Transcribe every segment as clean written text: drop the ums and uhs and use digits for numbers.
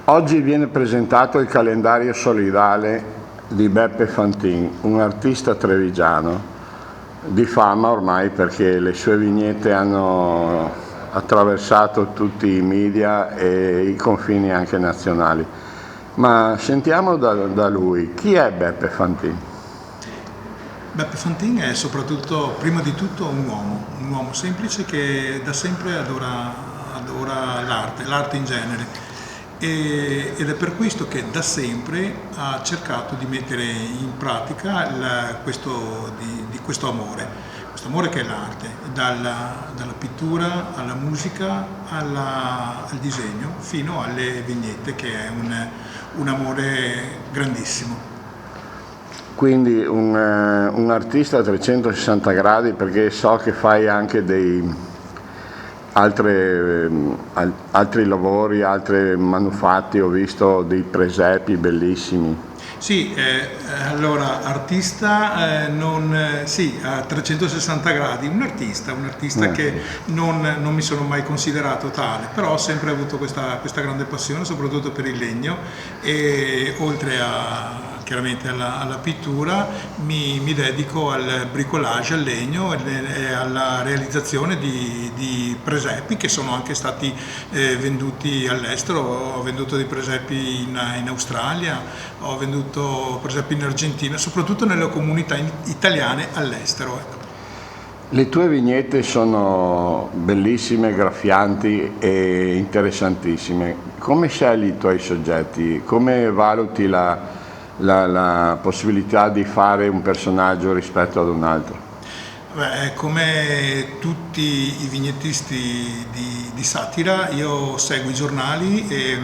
Oggi viene presentato il calendario solidale di Beppe Fantin, un artista trevigiano di fama ormai perché le sue vignette hanno attraversato tutti i media e i confini anche nazionali. Ma sentiamo da lui, chi è Beppe Fantin? Beppe Fantin è soprattutto, prima di tutto, un uomo semplice che da sempre adora l'arte in genere. Ed è per questo che da sempre ha cercato di mettere in pratica questo amore che è l'arte, dalla pittura alla musica al disegno fino alle vignette, che è un amore grandissimo. Quindi un artista a 360 gradi, perché so che fai anche altri lavori, altri manufatti, ho visto dei presepi bellissimi. Sì, allora artista sì, a 360 gradi, un artista che non mi sono mai considerato tale, però ho sempre avuto questa grande passione, soprattutto per il legno, e oltre chiaramente alla pittura mi dedico al bricolage, al legno e alla realizzazione di presepi che sono anche stati venduti all'estero. Ho venduto dei presepi in Australia, ho venduto presepi in Argentina, soprattutto nelle comunità italiane all'estero. Ecco. Le tue vignette sono bellissime, graffianti e interessantissime. Come scegli i tuoi soggetti? Come valuti la possibilità di fare un personaggio rispetto ad un altro? Beh, come tutti i vignettisti di satira, io seguo i giornali e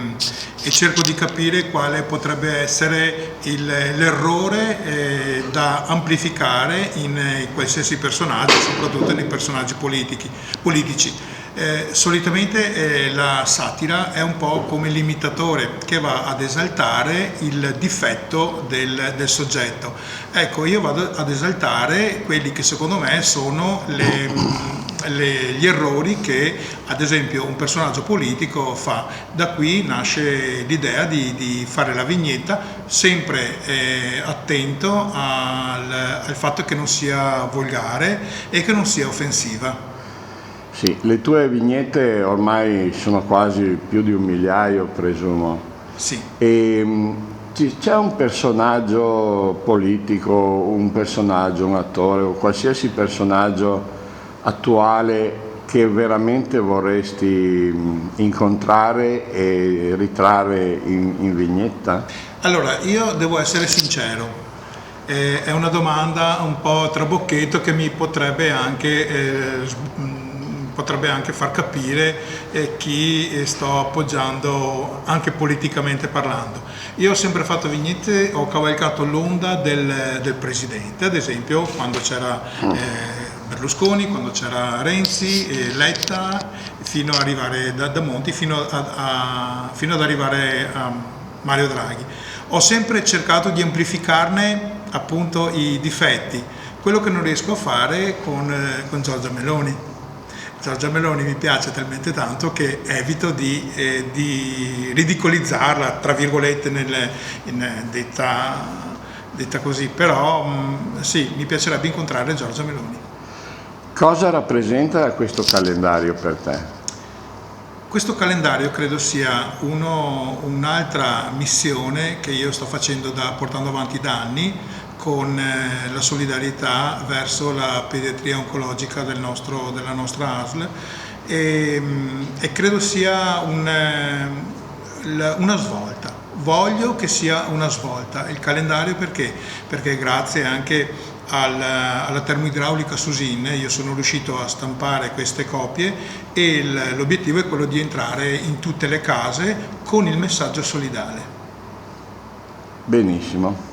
cerco di capire quale potrebbe essere l'errore da amplificare in qualsiasi personaggio, soprattutto nei personaggi politici. Solitamente la satira è un po' come l'imitatore che va ad esaltare il difetto del soggetto. Ecco, io vado ad esaltare quelli che secondo me sono gli errori che ad esempio un personaggio politico fa. Da qui nasce l'idea di fare la vignetta sempre attento al fatto che non sia volgare e che non sia offensiva. Sì, le tue vignette ormai sono quasi più di 1 migliaio, presumo. Sì. E c'è un personaggio politico, un attore o qualsiasi personaggio attuale che veramente vorresti incontrare e ritrarre in vignetta? Allora, io devo essere sincero. È una domanda un po' trabocchetto che mi potrebbe anche far capire chi sto appoggiando anche politicamente parlando. Io ho sempre fatto vignette, ho cavalcato l'onda del presidente, ad esempio quando c'era Berlusconi, quando c'era Renzi, Letta, fino ad arrivare da Monti, fino ad arrivare a Mario Draghi. Ho sempre cercato di amplificarne appunto i difetti, quello che non riesco a fare con Giorgia Meloni. Giorgia Meloni mi piace talmente tanto che evito di ridicolizzarla, tra virgolette, detta così, però sì, mi piacerebbe incontrare Giorgia Meloni. Cosa rappresenta questo calendario per te? Questo calendario credo sia un'altra missione che io sto portando avanti da anni, con la solidarietà verso la pediatria oncologica della nostra ASL e credo sia una svolta. Voglio che sia una svolta. Il calendario perché? Perché grazie anche alla termoidraulica Susin io sono riuscito a stampare queste copie e l'obiettivo è quello di entrare in tutte le case con il messaggio solidale. Benissimo.